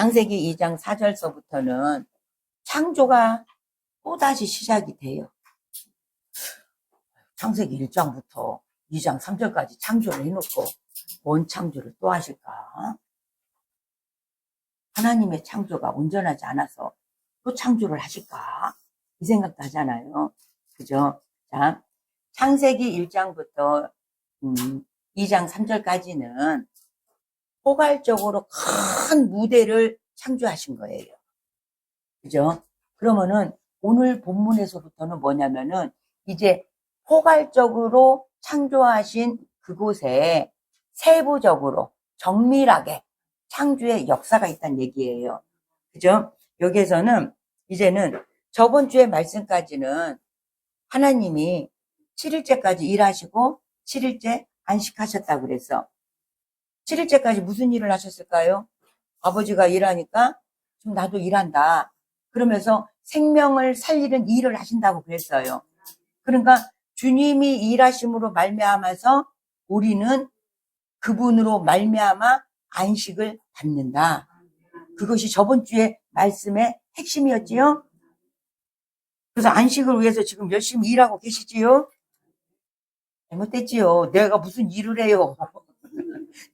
창세기 2장 4절서부터는 창조가 또다시 시작이 돼요. 창세기 1장부터 2장 3절까지 창조를 해놓고 뭔 창조를 또 하실까? 하나님의 창조가 온전하지 않아서 또 창조를 하실까? 이 생각도 하잖아요. 그죠? 자, 창세기 1장부터 2장 3절까지는 포괄적으로 큰 무대를 창조하신 거예요. 그죠? 그러면은 오늘 본문에서부터는 뭐냐면은 이제 포괄적으로 창조하신 그곳에 세부적으로 정밀하게 창조의 역사가 있다는 얘기예요. 그죠? 여기에서는 이제는 저번 주의 말씀까지는 하나님이 7일째까지 일하시고 7일째 안식하셨다고 그래서 7일째까지 무슨 일을 하셨을까요? 아버지가 일하니까 좀 나도 일한다. 그러면서 생명을 살리는 일을 하신다고 그랬어요. 그러니까 주님이 일하심으로 말미암아서 우리는 그분으로 말미암아 안식을 받는다. 그것이 저번 주에 말씀의 핵심이었지요. 그래서 안식을 위해서 지금 열심히 일하고 계시지요. 잘못됐지요. 내가 무슨 일을 해요.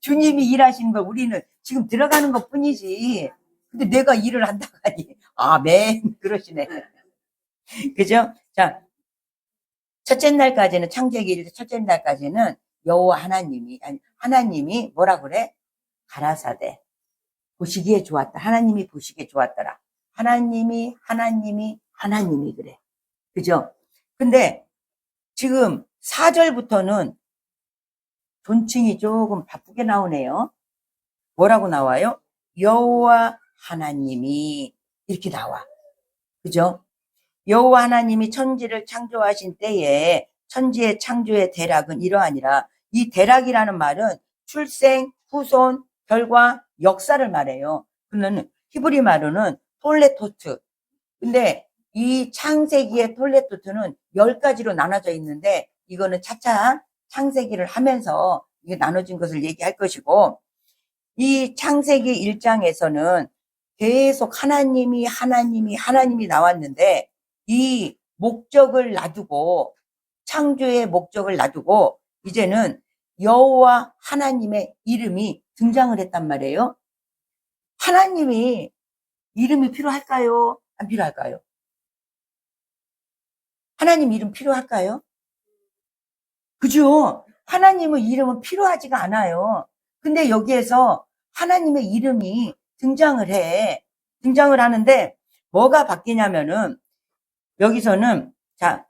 주님이 일하시는 걸 우리는 지금 들어가는 것 뿐이지. 근데 내가 일을 한다고 하니. 아멘. 그러시네. 그죠? 자, 첫째 날까지는 창세기 1장 첫째 날까지는 여호와 하나님이 뭐라 그래? 가라사대. 보시기에 좋았다. 하나님이 보시기에 좋았더라. 하나님이 그래. 그죠? 근데 지금 4절부터는 존칭이 조금 바쁘게 나오네요. 뭐라고 나와요? 여호와 하나님이 이렇게 나와. 그죠? 여호와 하나님이 천지를 창조하신 때에 천지의 창조의 대략은 이러하니라. 이 대략이라는 말은 출생, 후손, 결과, 역사를 말해요. 그러면 히브리 말로는 톨레토트. 근데 이 창세기의 톨레토트는 10가지로 나눠져 있는데 이거는 차차 창세기를 하면서 이게 나눠진 것을 얘기할 것이고, 이 창세기 1장에서는 계속 하나님이 나왔는데 이 목적을 놔두고 창조의 목적을 놔두고 이제는 여호와 하나님의 이름이 등장을 했단 말이에요. 하나님이 이름이 필요할까요? 안 필요할까요? 하나님 이름 필요할까요? 그죠? 하나님의 이름은 필요하지가 않아요. 근데 여기에서 하나님의 이름이 등장을 하는데 뭐가 바뀌냐면은 여기서는 자,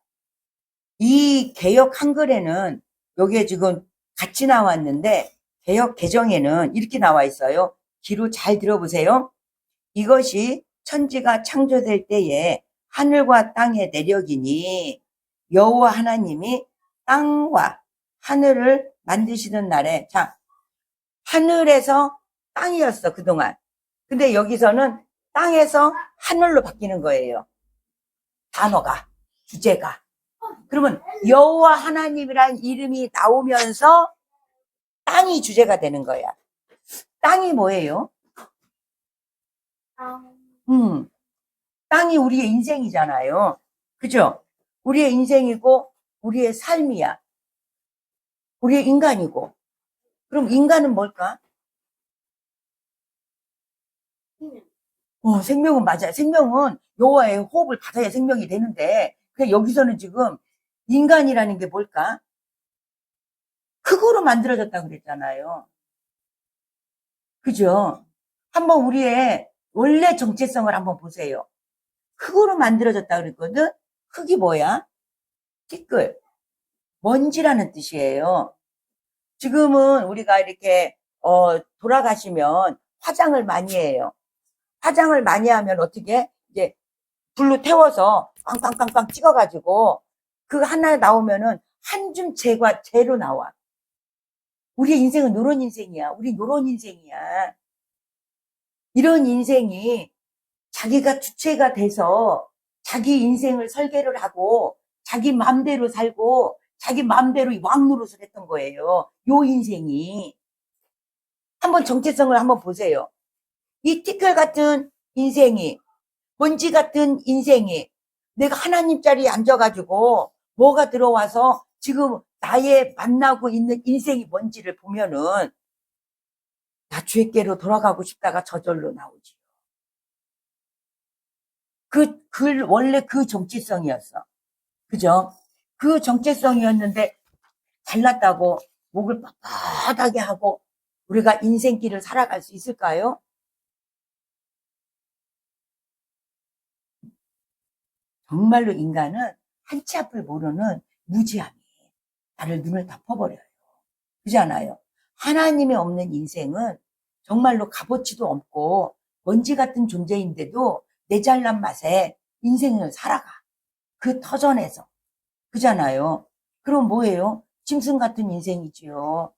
이 개역 한글에는 여기에 지금 같이 나왔는데 개역 개정에는 이렇게 나와 있어요. 귀로 잘 들어보세요. 이것이 천지가 창조될 때에 하늘과 땅의 내력이니 여호와 하나님이 땅과 하늘을 만드시는 날에, 자, 하늘에서 땅이었어 그동안. 근데 여기서는 땅에서 하늘로 바뀌는 거예요. 단어가, 주제가. 그러면 여호와 하나님이란 이름이 나오면서 땅이 주제가 되는 거야. 땅이 뭐예요? 땅이 우리의 인생이잖아요. 그죠? 우리의 인생이고 우리의 삶이야. 우리의 인간이고. 그럼 인간은 뭘까? 생명은 맞아요. 생명은 여호와의 호흡을 받아야 생명이 되는데, 그냥 여기서는 지금 인간이라는 게 뭘까? 흙으로 만들어졌다고 그랬잖아요. 그죠? 한번 우리의 원래 정체성을 한번 보세요. 흙으로 만들어졌다고 그랬거든? 흙이 뭐야? 티끌, 먼지라는 뜻이에요. 지금은 우리가 이렇게 돌아가시면 화장을 많이 해요. 화장을 많이 하면 어떻게? 이제 불로 태워서 빵빵빵빵 찍어가지고 그 하나 나오면은 한 줌 재로 나와. 우리의 인생은 요런 인생이야. 우리 요런 인생이야. 이런 인생이 자기가 주체가 돼서 자기 인생을 설계를 하고 자기 마음대로 살고 자기 마음대로 왕노릇을 했던 거예요. 요 인생이. 한번 정체성을 한번 보세요. 이 티끌 같은 인생이, 먼지 같은 인생이 내가 하나님 자리에 앉아가지고 뭐가 들어와서 지금 나의 만나고 있는 인생이 뭔지를 보면은 나 주의께로 돌아가고 싶다가 저절로 나오지. 원래 그 정체성이었어. 그죠? 그 정체성이었는데 잘났다고 목을 뻣뻣하게 하고 우리가 인생길을 살아갈 수 있을까요? 정말로 인간은 한치 앞을 모르는 무지함이 나를 눈을 덮어버려요. 그렇지 않아요? 하나님이 없는 인생은 정말로 값어치도 없고 먼지 같은 존재인데도 내 잘난 맛에 인생을 살아가. 그 터전에서. 그잖아요. 그럼 뭐예요? 짐승 같은 인생이지요.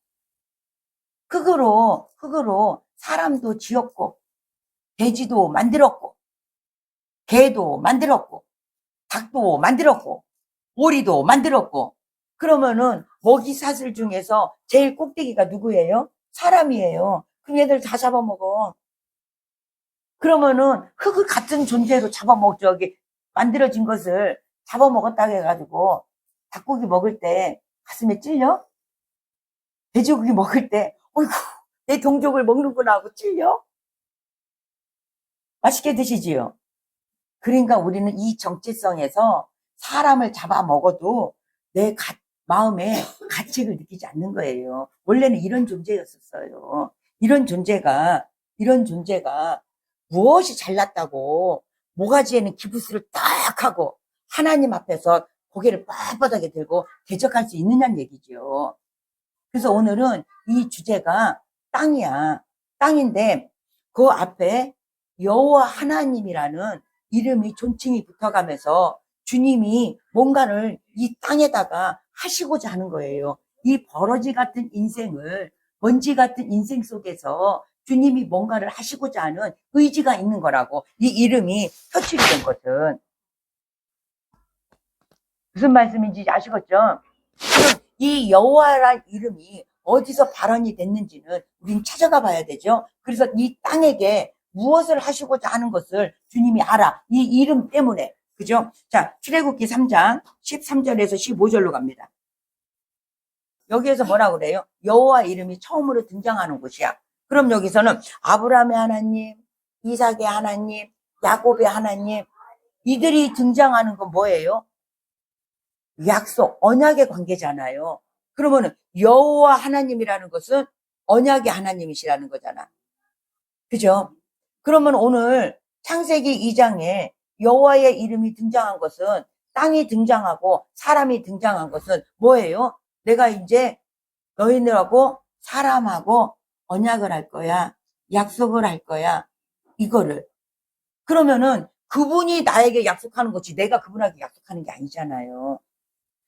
흙으로 사람도 지었고, 돼지도 만들었고, 개도 만들었고, 닭도 만들었고, 오리도 만들었고, 그러면은 먹이 사슬 중에서 제일 꼭대기가 누구예요? 사람이에요. 그럼 얘들 다 잡아먹어. 그러면은 흙 같은 존재로 저기 만들어진 것을 잡아먹었다고 해가지고 닭고기 먹을 때 가슴에 찔려? 돼지고기 먹을 때 어이구 내 동족을 먹는구나 하고 찔려? 맛있게 드시지요? 그러니까 우리는 이 정체성에서 사람을 잡아먹어도 내 마음에 가책을 느끼지 않는 거예요. 원래는 이런 존재였었어요. 이런 존재가 무엇이 잘났다고 모가지에는 기부스를 딱 하고 하나님 앞에서 고개를 빳빳하게 들고 대적할 수 있느냐는 얘기죠. 그래서 오늘은 이 주제가 땅이야. 땅인데 그 앞에 여호와 하나님이라는 이름이 존칭이 붙어가면서 주님이 뭔가를 이 땅에다가 하시고자 하는 거예요. 이 버러지 같은 인생을, 먼지 같은 인생 속에서 주님이 뭔가를 하시고자 하는 의지가 있는 거라고. 이 이름이 표출이 된 것은. 무슨 말씀인지 아시겠죠? 그럼 이 여호와란 이름이 어디서 발언이 됐는지는 우린 찾아가 봐야 되죠. 그래서 이 땅에게 무엇을 하시고자 하는 것을 주님이 알아. 이 이름 때문에. 그죠? 자, 출애굽기 3장 13절에서 15절로 갑니다. 여기에서 뭐라고 그래요? 여호와 이름이 처음으로 등장하는 곳이야. 그럼 여기서는 아브라함의 하나님, 이삭의 하나님, 야곱의 하나님, 이들이 등장하는 건 뭐예요? 약속, 언약의 관계잖아요. 그러면은 여호와 하나님이라는 것은 언약의 하나님이시라는 거잖아. 그죠? 그러면 오늘 창세기 2장에 여호와의 이름이 등장한 것은 땅이 등장하고 사람이 등장한 것은 뭐예요? 내가 이제 너희들하고 사람하고 언약을 할 거야. 약속을 할 거야. 이거를. 그러면은 그분이 나에게 약속하는 거지 내가 그분에게 약속하는 게 아니잖아요.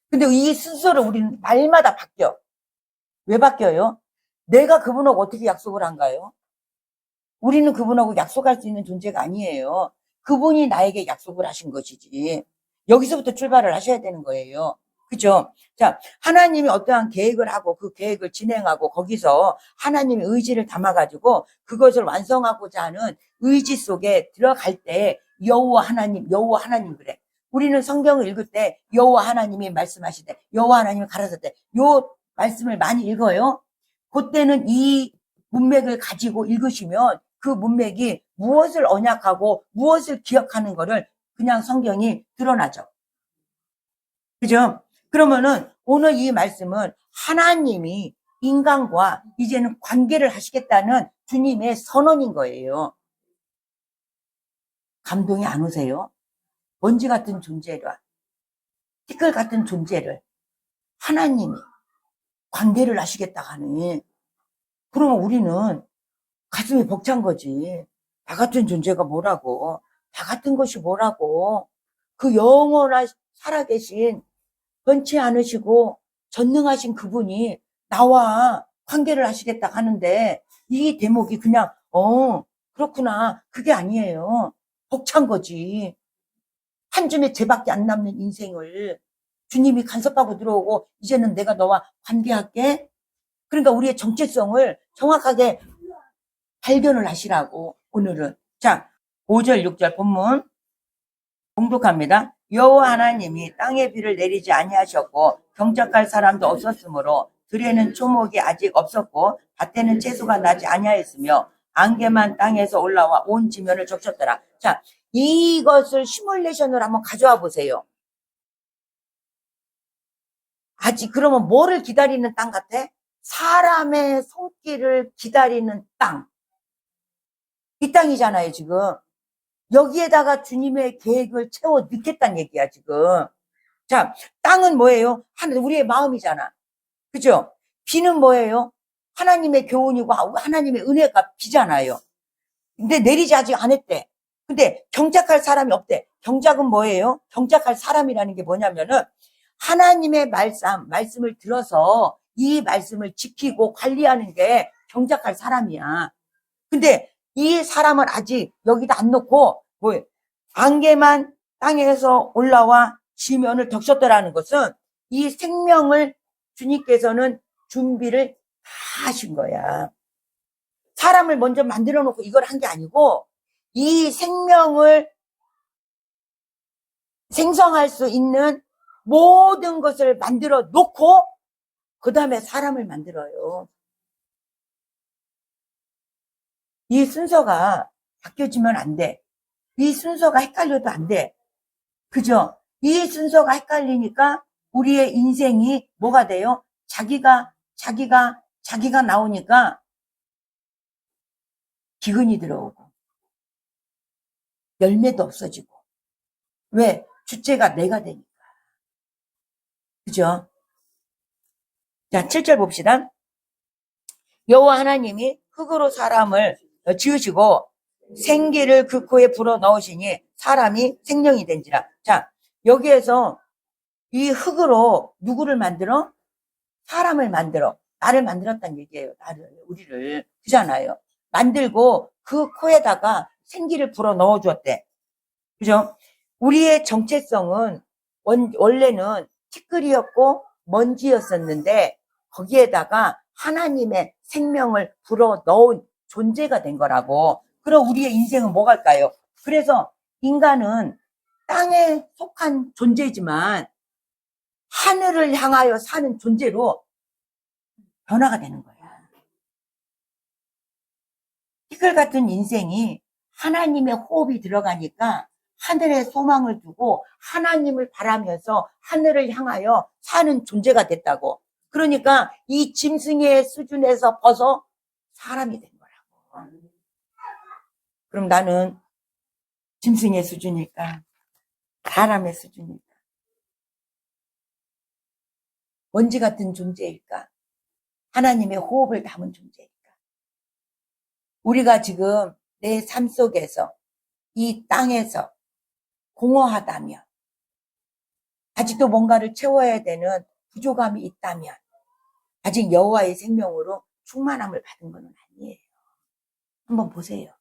근데 이 순서를 우리는 날마다 바뀌어. 왜 바뀌어요? 내가 그분하고 어떻게 약속을 한가요? 우리는 그분하고 약속할 수 있는 존재가 아니에요. 그분이 나에게 약속을 하신 것이지. 여기서부터 출발을 하셔야 되는 거예요. 그죠? 자, 하나님이 어떠한 계획을 하고 그 계획을 진행하고 거기서 하나님의 의지를 담아가지고 그것을 완성하고자 하는 의지 속에 들어갈 때 여호와 하나님 그래. 우리는 성경을 읽을 때 여호와 하나님이 말씀하시되 여호와 하나님이 가라사대 요 말씀을 많이 읽어요. 그때는 이 문맥을 가지고 읽으시면 그 문맥이 무엇을 언약하고 무엇을 기억하는 거를 그냥 성경이 드러나죠. 그죠? 그러면은 오늘 이 말씀은 하나님이 인간과 이제는 관계를 하시겠다는 주님의 선언인 거예요. 감동이 안 오세요? 먼지 같은 존재를, 티끌 같은 존재를 하나님이 관계를 하시겠다 하니, 그러면 우리는 가슴이 벅찬 거지. 나 같은 존재가 뭐라고, 나 같은 것이 뭐라고, 그 영원한 살아계신 변치 않으시고 전능하신 그분이 나와 관계를 하시겠다 하는데 이 대목이 그냥 그렇구나 그게 아니에요. 벅찬 거지. 한 줌의 죄밖에 안 남는 인생을 주님이 간섭하고 들어오고 이제는 내가 너와 관계할게. 그러니까 우리의 정체성을 정확하게 발견을 하시라고. 오늘은. 자, 5절, 6절 본문 봉독합니다. 여호와 하나님이 땅에 비를 내리지 아니하셨고 경작할 사람도 없었으므로 들에는 초목이 아직 없었고 밭에는 채소가 나지 아니하였으며 안개만 땅에서 올라와 온 지면을 적셨더라. 자, 이것을 시뮬레이션으로 한번 가져와 보세요. 아직 그러면 뭐를 기다리는 땅 같아? 사람의 손길을 기다리는 땅. 이 땅이잖아요, 지금. 여기에다가 주님의 계획을 채워 넣겠다는 얘기야, 지금. 자, 땅은 뭐예요? 우리의 마음이잖아. 그죠? 비는 뭐예요? 하나님의 교훈이고 하나님의 은혜가 비잖아요. 근데 내리지 아직 안 했대. 근데 경작할 사람이 없대. 경작은 뭐예요? 경작할 사람이라는 게 뭐냐면은 하나님의 말씀을 들어서 이 말씀을 지키고 관리하는 게 경작할 사람이야. 근데 이 사람은 아직 여기다 안 놓고 안개만 땅에서 올라와 지면을 덮쳤더라는 것은 이 생명을 주님께서는 준비를 다 하신 거야. 사람을 먼저 만들어 놓고 이걸 한 게 아니고 이 생명을 생성할 수 있는 모든 것을 만들어 놓고 그 다음에 사람을 만들어요. 이 순서가 바뀌어지면 안 돼. 이 순서가 헷갈려도 안 돼. 그죠? 이 순서가 헷갈리니까 우리의 인생이 뭐가 돼요? 자기가 나오니까 기근이 들어오고 열매도 없어지고. 왜? 주체가 내가 되니까. 그죠? 자, 7절 봅시다. 여호와 하나님이 흙으로 사람을 지으시고 생기를 그 코에 불어 넣으시니 사람이 생명이 된지라. 자, 여기에서 이 흙으로 누구를 만들어? 사람을 만들어. 나를 만들었다는 얘기예요. 우리를. 그잖아요. 만들고 그 코에다가 생기를 불어 넣어 주었대. 그죠? 우리의 정체성은 원래는 티끌이었고 먼지였었는데 거기에다가 하나님의 생명을 불어 넣은 존재가 된 거라고. 그럼 우리의 인생은 뭐갈까요? 그래서 인간은 땅에 속한 존재지만 하늘을 향하여 사는 존재로 변화가 되는 거야. 티끌 같은 인생이 하나님의 호흡이 들어가니까 하늘에 소망을 두고 하나님을 바라면서 하늘을 향하여 사는 존재가 됐다고. 그러니까 이 짐승의 수준에서 벗어 사람이 된 거라고. 그럼 나는 짐승의 수준일까? 사람의 수준일까? 먼지 같은 존재일까? 하나님의 호흡을 담은 존재일까? 우리가 지금 내 삶 속에서 이 땅에서 공허하다면, 아직도 뭔가를 채워야 되는 부족함이 있다면 아직 여호와의 생명으로 충만함을 받은 건 아니에요. 한번 보세요.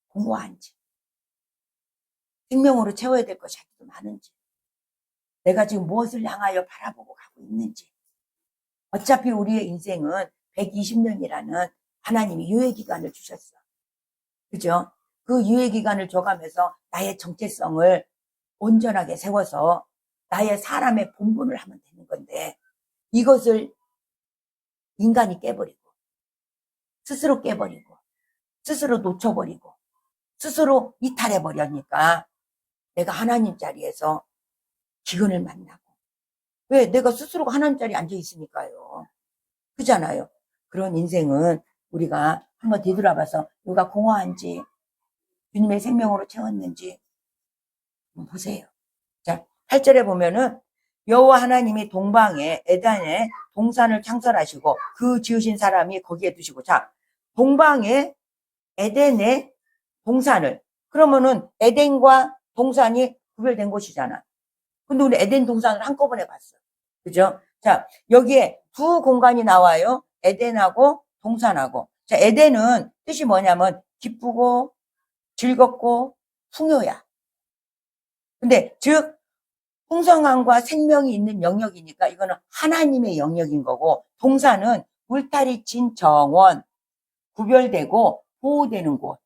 공허한지, 생명으로 채워야 될 것이 아직도 많은지, 내가 지금 무엇을 향하여 바라보고 가고 있는지. 어차피 우리의 인생은 120년이라는 하나님이 유예기간을 주셨어. 그죠? 그 유예기간을 줘가면서 나의 정체성을 온전하게 세워서 나의 사람의 본분을 하면 되는 건데, 이것을 인간이 깨버리고 스스로 깨버리고 스스로 놓쳐버리고 스스로 이탈해버리니까 내가 하나님 자리에서 기근을 만나고. 왜? 내가 스스로가 하나님 자리에 앉아있으니까요. 그잖아요. 그런 인생은 우리가 한번 뒤돌아봐서 누가 공허한지 주님의 생명으로 채웠는지 한번 보세요. 자, 8절에 보면은 여호와 하나님이 동방에 에덴에 동산을 창설하시고 그 지으신 사람이 거기에 두시고. 자, 동방에 에덴에 동산을, 그러면은 에덴과 동산이 구별된 곳이잖아. 근데 우리 에덴 동산을 한꺼번에 봤어. 그죠? 자, 여기에 두 공간이 나와요. 에덴하고 동산하고. 자, 에덴은 뜻이 뭐냐면 기쁘고 즐겁고 풍요야. 근데 즉 풍성함과 생명이 있는 영역이니까 이거는 하나님의 영역인 거고, 동산은 울타리 친 정원, 구별되고 보호되는 곳.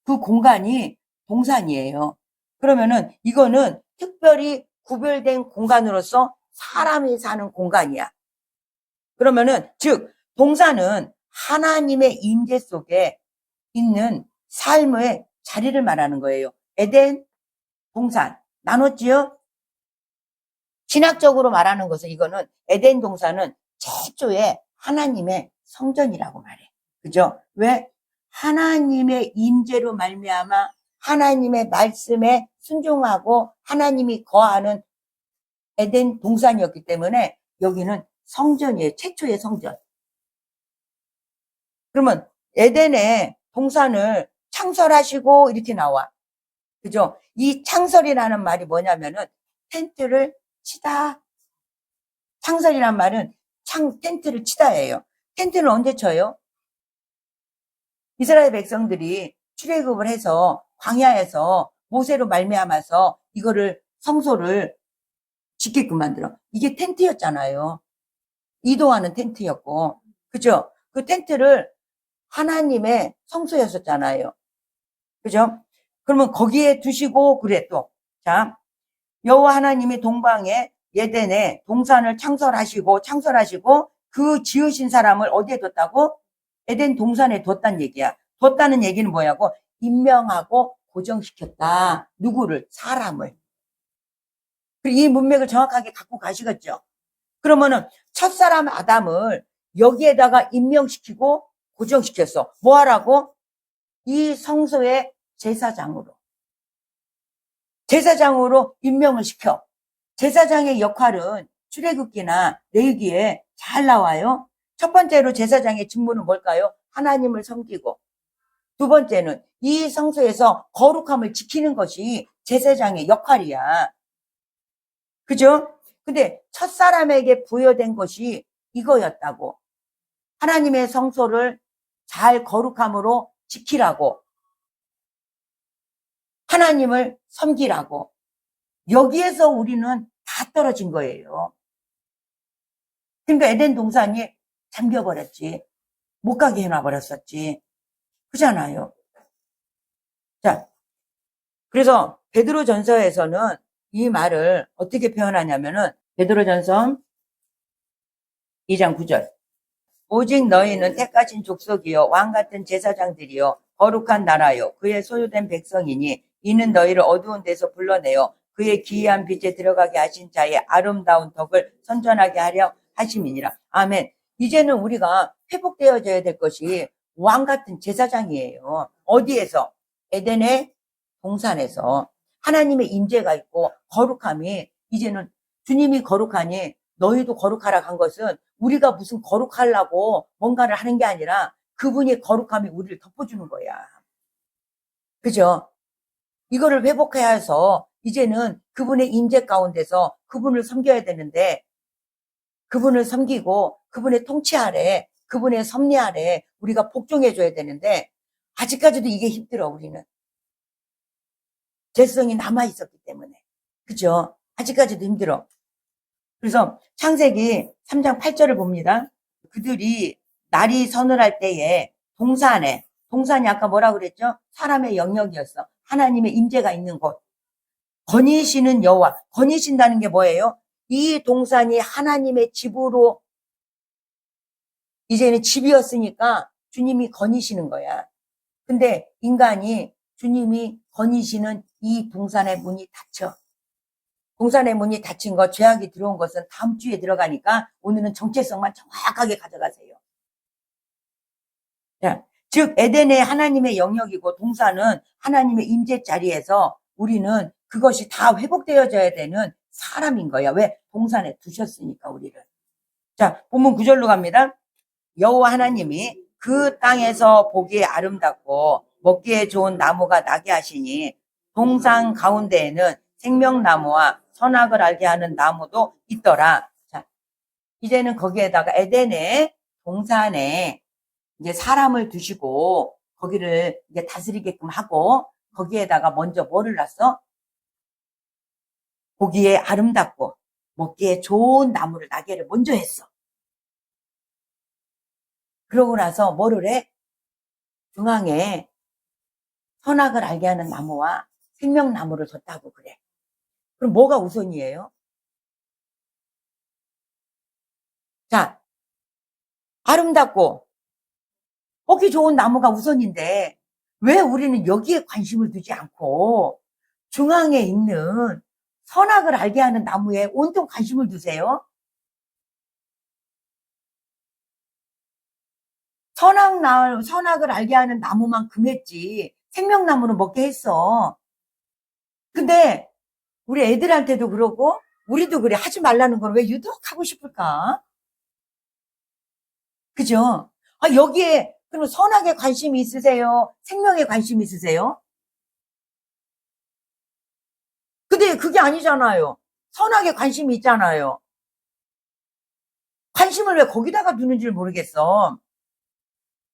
그 공간이 동산이에요. 그러면은 이거는 특별히 구별된 공간으로서 사람이 사는 공간이야. 그러면은 즉 동산은 하나님의 임재 속에 있는 삶의 자리를 말하는 거예요. 에덴, 동산 나눴지요? 신학적으로 말하는 것은 이거는 에덴 동산은 최초의 하나님의 성전이라고 말해. 그죠? 왜? 하나님의 임재로 말미암아 하나님의 말씀에 순종하고 하나님이 거하는 에덴 동산이었기 때문에 여기는 성전이에요. 최초의 성전. 그러면 에덴의 동산을 창설하시고 이렇게 나와. 그죠? 이 창설이라는 말이 뭐냐면은 텐트를 치다. 창설이란 말은 텐트를 치다예요. 텐트를 언제 쳐요? 이스라엘 백성들이 출애굽을 해서 광야에서 모세로 말미암아서 이거를 성소를 짓게끔 만들어. 이게 텐트였잖아요. 이동하는 텐트였고. 그죠? 그 텐트를 하나님의 성소였었잖아요. 그죠? 그러면 거기에 두시고 그래 또. 자, 여호와 하나님이 동방에 에덴에 동산을 창설하시고 그 지으신 사람을 어디에 뒀다고? 에덴 동산에 뒀다는 얘기야. 뒀다는 얘기는 뭐냐고? 임명하고 고정시켰다. 누구를? 사람을. 이 문맥을 정확하게 갖고 가시겠죠. 그러면은 첫사람 아담을 여기에다가 임명시키고 고정시켰어. 뭐 하라고? 이 성소의 제사장으로 임명을 시켜. 제사장의 역할은 출애굽기나 레위기에 잘 나와요. 첫 번째로 제사장의 직무는 뭘까요? 하나님을 섬기고, 두 번째는 이 성소에서 거룩함을 지키는 것이 제사장의 역할이야. 그죠? 근데 첫사람에게 부여된 것이 이거였다고. 하나님의 성소를 잘 거룩함으로 지키라고. 하나님을 섬기라고. 여기에서 우리는 다 떨어진 거예요. 그러니까 에덴 동산이 잠겨버렸지. 못 가게 해놔버렸었지. 그잖아요. 자, 그래서 베드로전서에서는 이 말을 어떻게 표현하냐면은 베드로전서 2장 9절. 오직 너희는 택하신 족속이요 왕같은 제사장들이요 거룩한 나라요 그의 소유된 백성이니 이는 너희를 어두운 데서 불러내어 그의 기이한 빛에 들어가게 하신 자의 아름다운 덕을 선전하게 하려 하심이니라. 아멘. 이제는 우리가 회복되어져야 될 것이 왕같은 제사장이에요. 어디에서? 에덴의 동산에서 하나님의 임재가 있고 거룩함이 이제는 주님이 거룩하니 너희도 거룩하라 한 것은 우리가 무슨 거룩하려고 뭔가를 하는 게 아니라 그분의 거룩함이 우리를 덮어주는 거야. 그죠? 이거를 회복해야 해서 이제는 그분의 임재 가운데서 그분을 섬겨야 되는데 그분을 섬기고 그분의 통치 아래 그분의 섭리 아래 우리가 복종해줘야 되는데 아직까지도 이게 힘들어 우리는. 죄성이 남아있었기 때문에. 그죠? 아직까지도 힘들어. 그래서 창세기 3장 8절을 봅니다. 그들이 날이 서늘할 때에 동산이 아까 뭐라고 그랬죠? 사람의 영역이었어. 하나님의 임재가 있는 곳. 거니시는 여호와. 거니신다는 게 뭐예요? 이 동산이 하나님의 집으로 이제는 집이었으니까 주님이 거니시는 거야. 근데 인간이 주님이 거니시는 이 동산의 문이 닫혀. 동산의 문이 닫힌 것, 죄악이 들어온 것은 다음 주에 들어가니까 오늘은 정체성만 정확하게 가져가세요. 자, 즉 에덴의 하나님의 영역이고 동산은 하나님의 임재 자리에서 우리는 그것이 다 회복되어져야 되는 사람인 거야. 왜? 동산에 두셨으니까 우리를. 자, 본문 9절로 갑니다. 여호와 하나님이 그 땅에서 보기에 아름답고 먹기에 좋은 나무가 나게 하시니 동산 가운데에는 생명나무와 선악을 알게 하는 나무도 있더라. 자, 이제는 거기에다가 에덴의 동산에 이제 사람을 두시고 거기를 이제 다스리게끔 하고 거기에다가 먼저 뭐를 놨어? 보기에 아름답고 먹기에 좋은 나무를 나게를 먼저 했어. 그러고 나서 뭐를 해? 중앙에 선악을 알게 하는 나무와 생명나무를 줬다고 그래. 그럼 뭐가 우선이에요? 자, 아름답고 보기 좋은 나무가 우선인데 왜 우리는 여기에 관심을 두지 않고 중앙에 있는 선악을 알게 하는 나무에 온통 관심을 두세요? 선악을 알게 하는 나무만 금했지 생명나무는 먹게 했어. 근데 우리 애들한테도 그러고 우리도 그래. 하지 말라는 걸 왜 유독 하고 싶을까? 그죠? 아, 여기에 그럼 선악에 관심이 있으세요? 생명에 관심이 있으세요? 근데 그게 아니잖아요. 선악에 관심이 있잖아요. 관심을 왜 거기다가 두는지 모르겠어.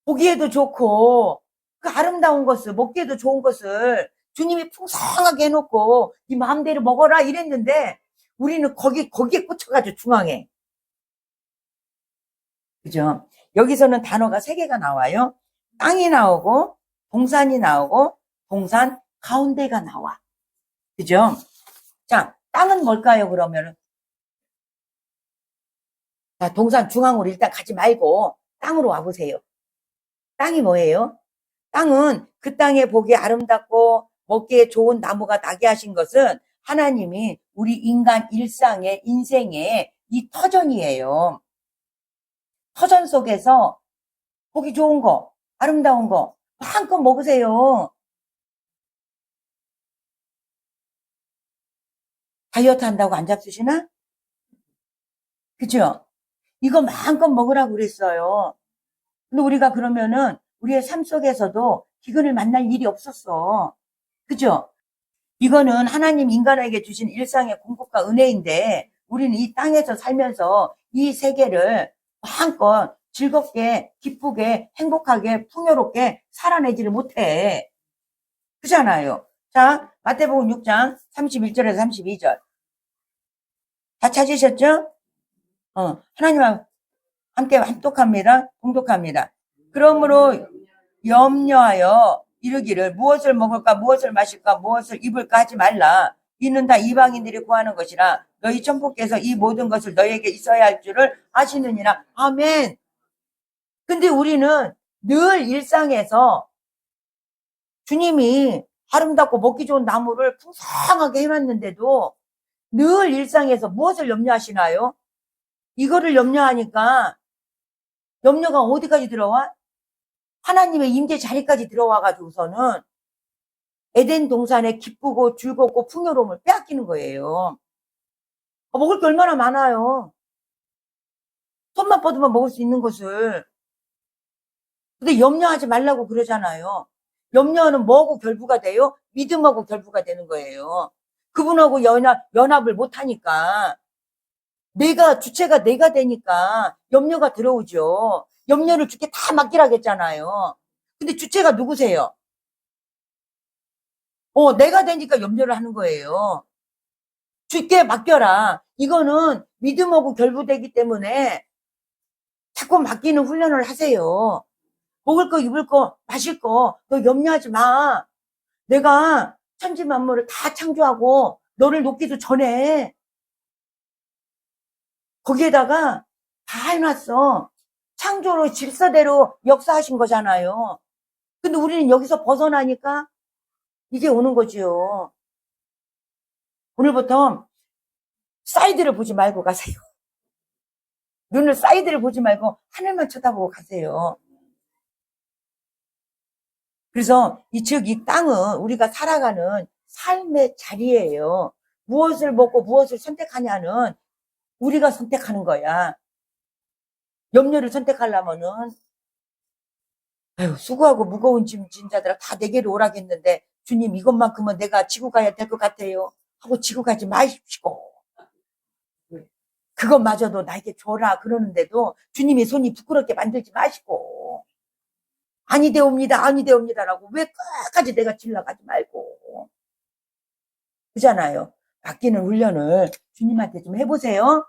보기에도 좋고 그 아름다운 것을 먹기에도 좋은 것을 주님이 풍성하게 해놓고 네 마음대로 먹어라 이랬는데 우리는 거기에 꽂혀가지고 중앙에. 그죠? 여기서는 단어가 3개가 나와요. 땅이 나오고 동산이 나오고 동산 가운데가 나와. 그죠? 자, 땅은 뭘까요, 그러면은? 자, 동산 중앙으로 일단 가지 말고 땅으로 와보세요. 땅이 뭐예요? 땅은 그 땅에 보기에 아름답고 먹기에 좋은 나무가 나게 하신 것은 하나님이 우리 인간 일상의 인생의 이 터전이에요. 터전 속에서 보기 좋은 거, 아름다운 거 마음껏 먹으세요. 다이어트 한다고 안 잡수시나? 그죠? 이거 마음껏 먹으라고 그랬어요. 근데 우리가 그러면은 우리의 삶 속에서도 기근을 만날 일이 없었어. 그죠? 이거는 하나님 인간에게 주신 일상의 공급과 은혜인데 우리는 이 땅에서 살면서 이 세계를 마음껏 즐겁게 기쁘게 행복하게 풍요롭게 살아내지를 못해. 그잖아요. 자, 마태복음 6장 31절에서 32절 다 찾으셨죠? 하나님과 함께 함독합니다. 공독합니다. 그러므로 염려하여 이르기를 무엇을 먹을까 무엇을 마실까 무엇을 입을까 하지 말라. 이는 다 이방인들이 구하는 것이라 너희 천부께서 이 모든 것을 너희에게 있어야 할 줄을 아시느니라. 아멘. 근데 우리는 늘 일상에서 주님이 아름답고 먹기 좋은 나무를 풍성하게 해놨는데도 늘 일상에서 무엇을 염려하시나요? 이거를 염려하니까 염려가 어디까지 들어와? 하나님의 임재 자리까지 들어와가지고서는 에덴 동산의 기쁘고 즐겁고 풍요로움을 빼앗기는 거예요. 먹을 게 얼마나 많아요. 손만 뻗으면 먹을 수 있는 것을. 근데 염려하지 말라고 그러잖아요. 염려는 뭐하고 결부가 돼요? 믿음하고 결부가 되는 거예요. 그분하고 연합을 못하니까 주체가 내가 되니까 염려가 들어오죠. 염려를 주께 다 맡기라겠잖아요. 근데 주체가 누구세요? 내가 되니까 염려를 하는 거예요. 주께 맡겨라. 이거는 믿음하고 결부되기 때문에 자꾸 맡기는 훈련을 하세요. 먹을 거, 입을 거, 마실 거, 너 염려하지 마. 내가 천지 만물을 다 창조하고 너를 놓기도 전에 거기에다가 다 해놨어. 창조로 질서대로 역사하신 거잖아요. 근데 우리는 여기서 벗어나니까 이게 오는 거지요. 오늘부터 사이드를 보지 말고 가세요. 눈을 사이드를 보지 말고 하늘만 쳐다보고 가세요. 그래서 즉 이 땅은 우리가 살아가는 삶의 자리예요. 무엇을 먹고 무엇을 선택하냐는 우리가 선택하는 거야. 염려를 선택하려면은 수고하고 무거운 짐 진 자들아 다 내게로 오라겠는데 주님 이것만큼은 내가 지고 가야 될 것 같아요 하고 지고 가지 마십시오. 그것마저도 나에게 줘라 그러는데도 주님의 손이 부끄럽게 만들지 마시고 아니 되옵니다 아니 되옵니다라고 왜 끝까지 내가 질러가지 말고 그잖아요. 바뀌는 훈련을 주님한테 좀 해보세요.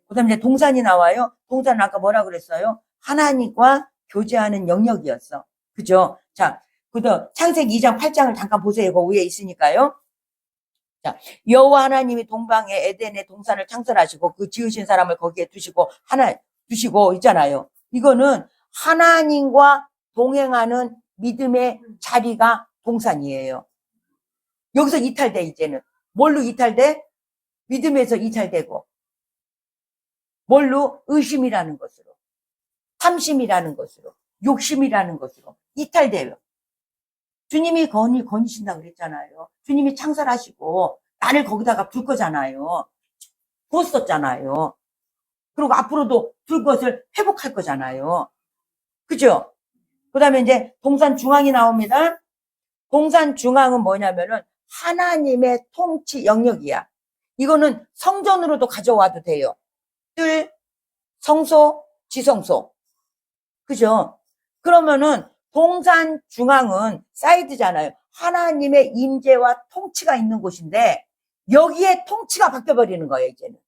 그 다음에 이제 동산이 나와요. 동산은 아까 뭐라 그랬어요? 하나님과 교제하는 영역이었어. 그죠? 자, 그다음 창세기 2장 8장을 잠깐 보세요. 그 위에 있으니까요. 자, 여호와 하나님이 동방에 에덴의 동산을 창설하시고 그 지으신 사람을 거기에 두시고 하나 두시고 있잖아요. 이거는 하나님과 동행하는 믿음의 자리가 동산이에요. 여기서 이탈돼 이제는. 뭘로 이탈돼? 믿음에서 이탈되고 뭘로? 의심이라는 것으로, 탐심이라는 것으로, 욕심이라는 것으로 이탈돼요. 주님이 거니신다 그랬잖아요. 주님이 창설하시고 나를 거기다가 둘 거잖아요. 두었었잖아요. 그리고 앞으로도 둘 것을 회복할 거잖아요. 그죠? 그 다음에 이제 동산 중앙이 나옵니다. 동산 중앙은 뭐냐면은 하나님의 통치 영역이야. 이거는 성전으로도 가져와도 돼요. 뜰, 성소, 지성소. 그죠? 그러면은 동산 중앙은 사이드잖아요. 하나님의 임재와 통치가 있는 곳인데 여기에 통치가 바뀌어버리는 거예요, 이제는.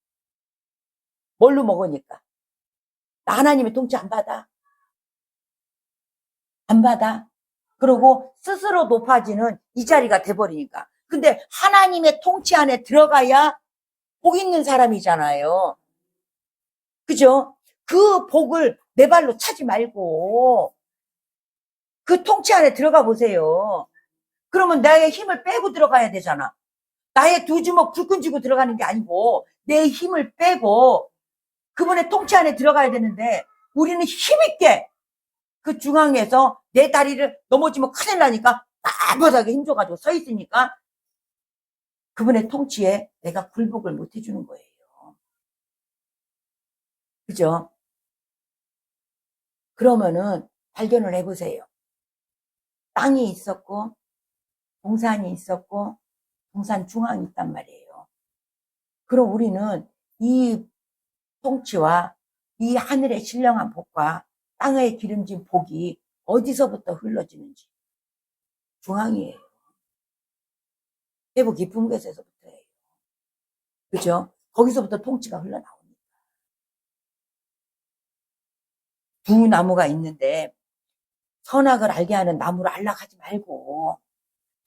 뭘로 먹으니까. 나 하나님의 통치 안 받아. 안 받아. 그리고 스스로 높아지는 이 자리가 돼버리니까. 근데 하나님의 통치 안에 들어가야 복 있는 사람이잖아요. 그죠? 그 복을 내 발로 차지 말고 그 통치 안에 들어가 보세요. 그러면 나의 힘을 빼고 들어가야 되잖아. 나의 두 주먹 불끈 쥐고 들어가는 게 아니고 내 힘을 빼고 그분의 통치 안에 들어가야 되는데 우리는 힘있게 그 중앙에서 내 다리를 넘어지면 큰일 나니까 빳빳하게 힘줘가지고 서 있으니까 그분의 통치에 내가 굴복을 못 해주는 거예요. 그죠? 그러면은 발견을 해보세요. 땅이 있었고 동산이 있었고 동산 중앙이 있단 말이에요. 그럼 우리는 이 통치와 이 하늘의 신령한 복과 땅의 기름진 복이 어디서부터 흘러지는지 중앙이에요. 대부 깊은 곳에서부터예요. 그죠? 거기서부터 통치가 흘러나옵니다. 두 나무가 있는데 선악을 알게 하는 나무를 알락하지 말고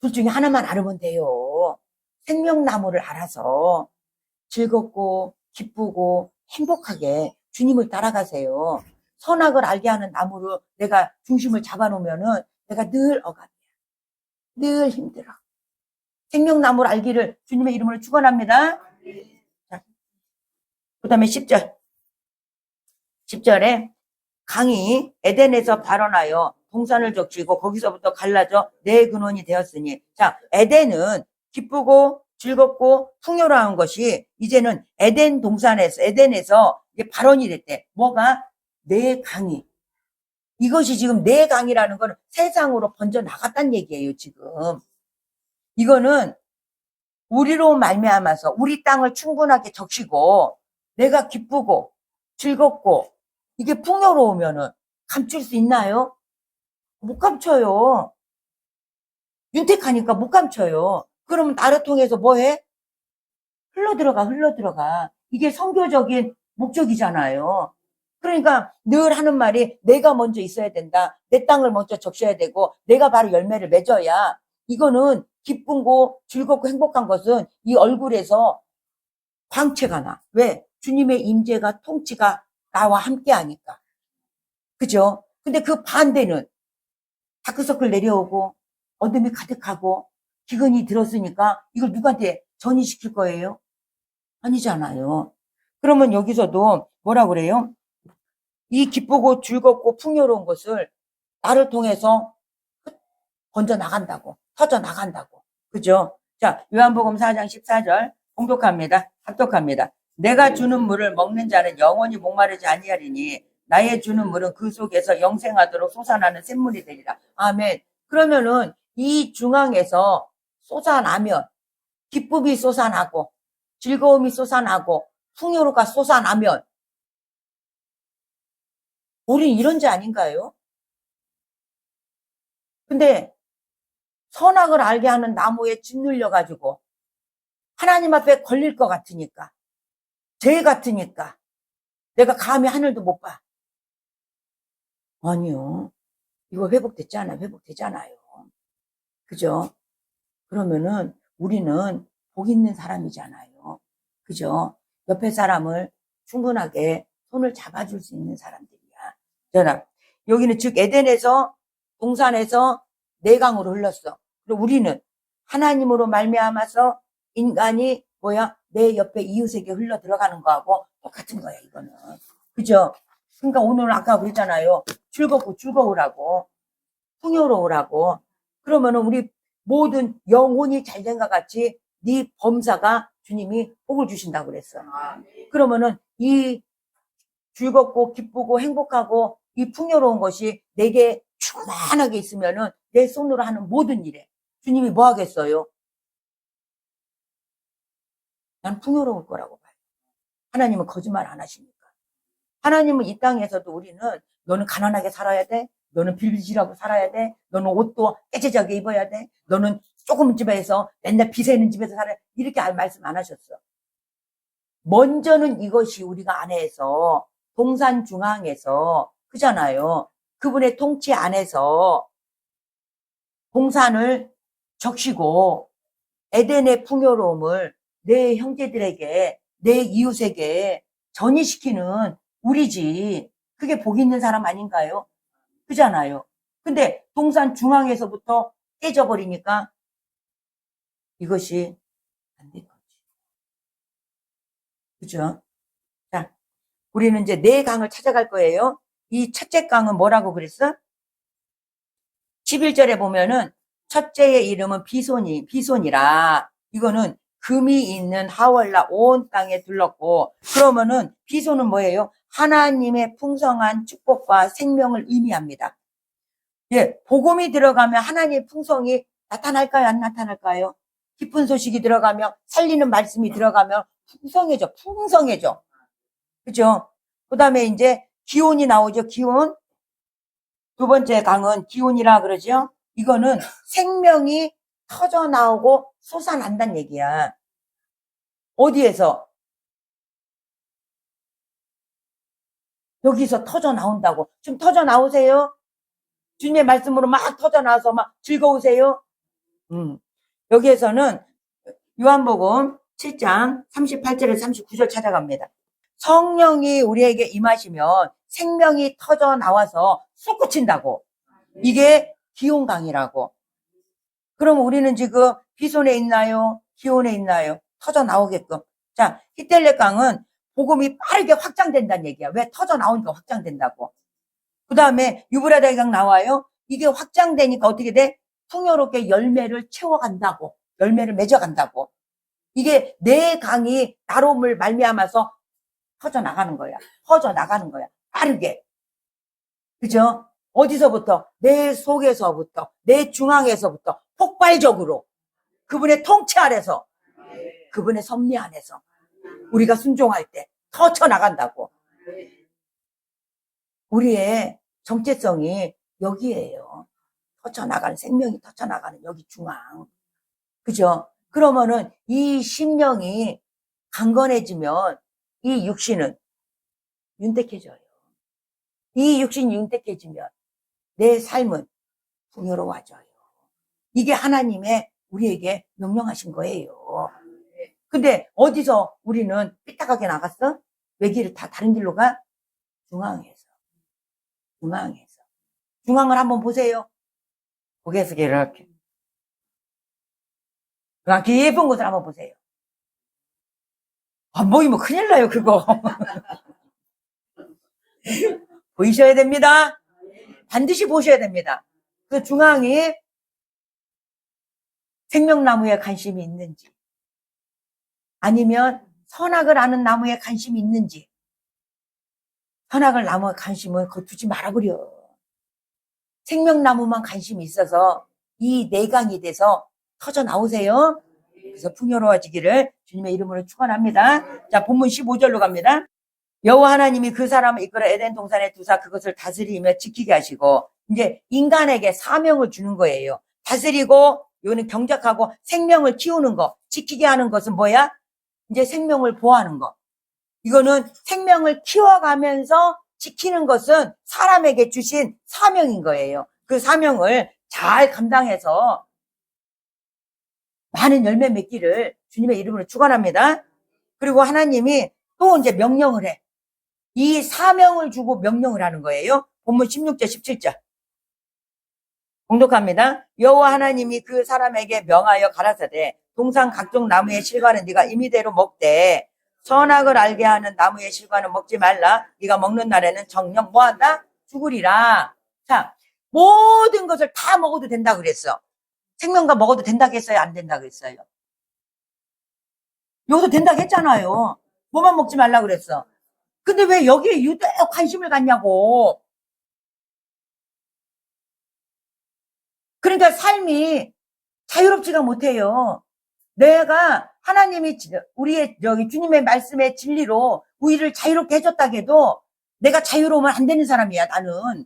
둘 중에 하나만 알으면 돼요. 생명나무를 알아서 즐겁고 기쁘고 행복하게 주님을 따라가세요. 선악을 알게 하는 나무로 내가 중심을 잡아놓으면은 내가 늘 억압이야. 늘 힘들어. 생명나무를 알기를 주님의 이름으로 축원합니다. 그 다음에 10절. 10절에 강이 에덴에서 발원하여 동산을 적시고 거기서부터 갈라져 내 근원이 되었으니. 자, 에덴은 기쁘고 즐겁고 풍요로운 것이 이제는 에덴 동산에서, 에덴에서 이게 발원이 됐대. 뭐가? 내 강이. 이것이 지금 내 강이라는 건 세상으로 번져 나갔다는 얘기예요, 지금. 이거는 우리로 말미암아서 우리 땅을 충분하게 적시고 내가 기쁘고 즐겁고 이게 풍요로우면은 감출 수 있나요? 못 감춰요. 윤택하니까 못 감춰요. 그러면 나를 통해서 뭐 해? 흘러들어가. 이게 선교적인 목적이잖아요. 그러니까 늘 하는 말이 내가 먼저 있어야 된다. 내 땅을 먼저 적셔야 되고 내가 바로 열매를 맺어야. 이거는 기쁘고 즐겁고 행복한 것은 이 얼굴에서 광채가 나. 왜? 주님의 임재가 통치가 나와 함께 하니까. 그죠? 근데 그 반대는 다크서클 내려오고 어둠이 가득하고 기근이 들었으니까 이걸 누구한테 전이시킬 거예요? 아니잖아요. 그러면 여기서도 뭐라 그래요? 이 기쁘고 즐겁고 풍요로운 것을 나를 통해서 번져 나간다고, 터져 나간다고. 그죠? 자, 요한복음 4장 14절 합독합니다. 내가 주는 물을 먹는 자는 영원히 목마르지 아니하리니 나의 주는 물은 그 속에서 영생하도록 솟아나는 샘물이 되리라. 아멘. 그러면은 이 중앙에서 솟아나면 기쁨이 솟아나고 즐거움이 솟아나고 풍요로가 솟아나면 우린 이런 자 아닌가요? 근데 선악을 알게 하는 나무에 짓눌려가지고 하나님 앞에 걸릴 것 같으니까 죄 같으니까 내가 감히 하늘도 못 봐. 아니요. 이거 회복되잖아요. 그죠? 그러면은 우리는 복 있는 사람이잖아요. 그죠? 옆에 사람을 충분하게 손을 잡아줄 수 있는 사람들이야. 전하, 여기는 즉 에덴에서 동산에서 내강으로 흘렀어. 그리고 우리는 하나님으로 말미암아서 인간이 뭐야? 내 옆에 이웃에게 흘러 들어가는 거하고 똑같은 거야, 이거는. 그죠? 그러니까 오늘 아까 그랬잖아요. 즐겁고 즐거우라고. 풍요로우라고. 그러면은 우리 모든 영혼이 잘된 것 같이 네 범사가 주님이 복을 주신다고 그랬어. 그러면은 이 즐겁고 기쁘고 행복하고 이 풍요로운 것이 내게 충만하게 있으면은 내 손으로 하는 모든 일에 주님이 뭐 하겠어요? 난 풍요로울 거라고 봐요. 하나님은 거짓말 안 하십니까? 하나님은 이 땅에서도 우리는 너는 가난하게 살아야 돼. 너는 빌빌질하고 살아야 돼. 너는 옷도 깨지하게 입어야 돼. 너는 조금 집에서 맨날 비 새는 집에서 살아야 돼. 이렇게 말씀 안 하셨어. 먼저는 이것이 우리가 안에서 동산 중앙에서 그잖아요. 그분의 통치 안에서 동산을 적시고 에덴의 풍요로움을 내 형제들에게 내 이웃에게 전이시키는 우리지. 그게 복 있는 사람 아닌가요? 그잖아요. 근데 동산 중앙에서부터 깨져버리니까 이것이 안 된 거지. 그죠? 자, 우리는 이제 네 강을 찾아갈 거예요. 이 첫째 강은 뭐라고 그랬어? 11절에 보면은 첫째의 이름은 비손이라. 이거는 금이 있는 하월라 온 땅에 둘렀고, 그러면은 비손은 뭐예요? 하나님의 풍성한 축복과 생명을 의미합니다. 예, 복음이 들어가면 하나님의 풍성이 나타날까요? 안 나타날까요? 기쁜 소식이 들어가면, 살리는 말씀이 들어가면 풍성해져. 그죠? 그 다음에 이제 기온이 나오죠, 기온. 두 번째 강은 기온이라 그러죠. 이거는 생명이 터져 나오고 솟아난다는 얘기야. 어디에서? 여기서 터져 나온다고. 지금 터져 나오세요? 주님의 말씀으로 막 터져 나와서 막 즐거우세요? 여기에서는 요한복음 7장 38절에서 39절 찾아갑니다. 성령이 우리에게 임하시면 생명이 터져 나와서 솟구친다고. 이게 기온강이라고. 그럼 우리는 지금 비손에 있나요? 기온에 있나요? 터져 나오게끔. 자, 히텔레강은 복음이 빠르게 확장된다는 얘기야. 왜? 터져 나오니까 확장된다고. 그 다음에 유브라데 강 나와요. 이게 확장되니까 어떻게 돼? 풍요롭게 열매를 채워간다고. 열매를 맺어간다고. 이게 내 강이 나름을 말미암아서 퍼져 나가는 거야. 퍼져 나가는 거야. 빠르게. 그죠? 어디서부터? 내 속에서부터, 내 중앙에서부터 폭발적으로 그분의 통치 아래서, 그분의 섭리 안에서 우리가 순종할 때 터쳐 나간다고. 우리의 정체성이 여기에요. 터쳐 나가는, 생명이 터쳐 나가는 여기 중앙. 그죠? 그러면은 이 심령이 강건해지면 이 육신은 윤택해져요. 이 육신이 윤택해지면 내 삶은 풍요로워져요. 이게 하나님의 우리에게 명령하신 거예요. 근데 어디서 우리는 삐딱하게 나갔어? 외길을 다 다른 길로 가? 중앙에서. 중앙을 한번 보세요. 고개에서 이렇게. 그냥 깊은 곳을 한번 보세요. 안 보이면 큰일 나요, 그거. 보이셔야 됩니다. 반드시 보셔야 됩니다. 그 중앙이 생명나무에 관심이 있는지, 아니면 선악을 아는 나무에 관심이 있는지. 선악을 나무에 관심은 그거 두지 말아버려. 생명나무만 관심이 있어서 이 내강이 돼서 터져 나오세요. 그래서 풍요로워지기를 주님의 이름으로 축원합니다. 자, 본문 15절로 갑니다. 여호와 하나님이 그 사람을 이끌어 에덴 동산에 두사 그것을 다스리며 지키게 하시고, 이제 인간에게 사명을 주는 거예요. 다스리고, 요는 경작하고 생명을 키우는 거, 지키게 하는 것은 뭐야? 이제 생명을 보호하는 거. 이거는 생명을 키워가면서 지키는 것은 사람에게 주신 사명인 거예요. 그 사명을 잘 감당해서 많은 열매 맺기를 주님의 이름으로 축원합니다. 그리고 하나님이 또 이제 명령을 해. 이 사명을 주고 명령을 하는 거예요. 본문 16절, 17절. 공독합니다. 여호와 하나님이 그 사람에게 명하여 가라사대 동산 각종 나무의 실과는 네가 임의대로 먹되 선악을 알게 하는 나무의 실과는 먹지 말라. 네가 먹는 날에는 정녕 뭐한다? 죽으리라. 자, 모든 것을 다 먹어도 된다 그랬어. 생명과 먹어도 된다고 했어요? 안 된다고 했어요? 여기도 된다고 했잖아요. 뭐만 먹지 말라 그랬어. 근데 왜 여기에 유독 관심을 갖냐고. 그러니까 삶이 자유롭지가 못해요. 내가 하나님이 우리의 여기 주님의 말씀의 진리로 우리를 자유롭게 해줬다 해도 내가 자유로우면 안 되는 사람이야, 나는.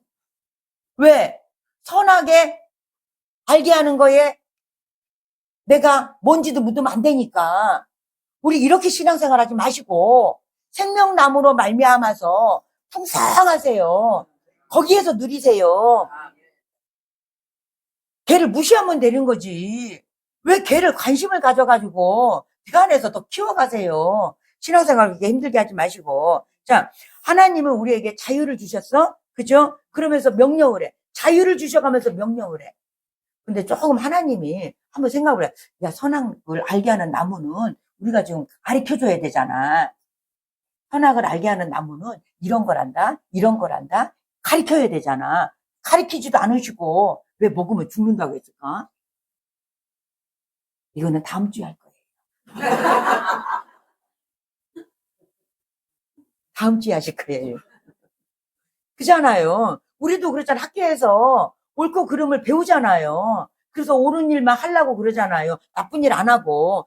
왜? 선하게 알게 하는 거에 내가 뭔지도 묻으면 안 되니까. 우리 이렇게 신앙생활 하지 마시고 생명나무로 말미암아서 풍성하세요. 거기에서 누리세요. 걔를 무시하면 되는 거지. 왜 걔를 관심을 가져가지고 그 안에서 더 키워가세요. 신앙생활 그렇게 힘들게 하지 마시고. 자, 하나님은 우리에게 자유를 주셨어? 그죠? 그러면서 명령을 해. 자유를 주셔가면서 명령을 해. 근데 조금 하나님이 한번 생각을 해. 야, 선악을 알게 하는 나무는 우리가 지금 가르쳐줘야 되잖아. 선악을 알게 하는 나무는 이런 거란다, 이런 거란다. 가르쳐야 되잖아. 가르치지도 않으시고 왜 먹으면 죽는다고 했을까? 이거는 다음 주에 할 거예요. 다음 주에 하실 거예요. 그잖아요. 우리도 그렇잖아. 학교에서 옳고 그름을 배우잖아요. 그래서 옳은 일만 하려고 그러잖아요. 나쁜 일 안 하고.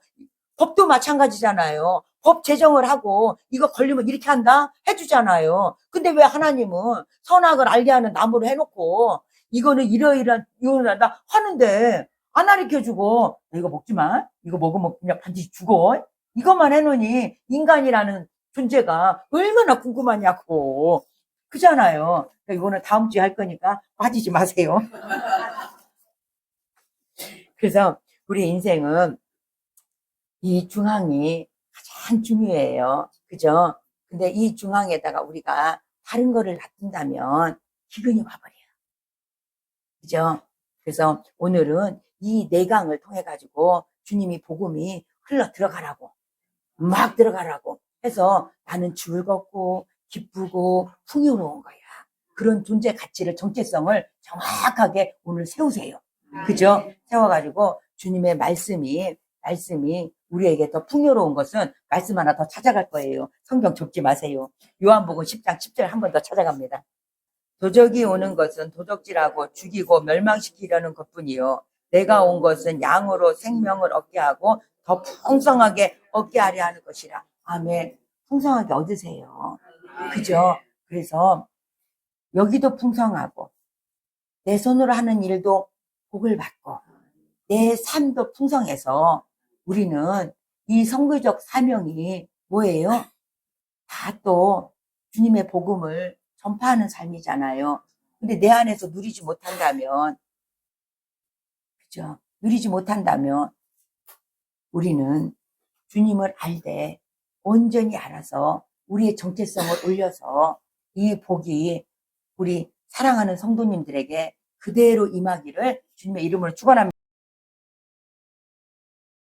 법도 마찬가지잖아요. 법 제정을 하고 이거 걸리면 이렇게 한다? 해주잖아요. 근데 왜 하나님은 선악을 알게 하는 나무를 해놓고 이거는 이러이러한 이거는 한다 하는데 안 가르쳐주고 이거 먹지 마. 이거 먹으면 그냥 반드시 죽어. 이것만 해놓으니 인간이라는 존재가 얼마나 궁금하냐고. 그잖아요. 이거는 다음 주에 할 거니까 빠지지 마세요. 그래서 우리 인생은 이 중앙이 가장 중요해요. 그죠? 근데 이 중앙에다가 우리가 다른 거를 놔둔다면 기근이 와버려요. 그죠? 그래서 오늘은 이 내강을 통해 가지고 주님이 복음이 흘러 들어가라고 막 들어가라고 해서 나는 즐겁고 기쁘고 풍요로운 거야. 그런 존재 가치를 정체성을 정확하게 오늘 세우세요. 그죠? 세워가지고 주님의 말씀이 우리에게 더 풍요로운 것은 말씀 하나 더 찾아갈 거예요. 성경 접지 마세요. 요한복음 10장 10절 한 번 더 찾아갑니다. 도적이 오는 것은 도적질하고 죽이고 멸망시키려는 것뿐이요. 내가 온 것은 양으로 생명을 얻게 하고 더 풍성하게 얻게 하려 하는 것이라. 아멘. 풍성하게 얻으세요. 그죠? 그래서 여기도 풍성하고 내 손으로 하는 일도 복을 받고 내 삶도 풍성해서 우리는 이 선교적 사명이 뭐예요? 다 또 주님의 복음을 전파하는 삶이잖아요. 근데 내 안에서 누리지 못한다면, 그죠? 누리지 못한다면 우리는 주님을 알되 온전히 알아서 우리의 정체성을 올려서 이 복이 우리 사랑하는 성도님들에게 그대로 임하기를 주님의 이름으로 축원합니다.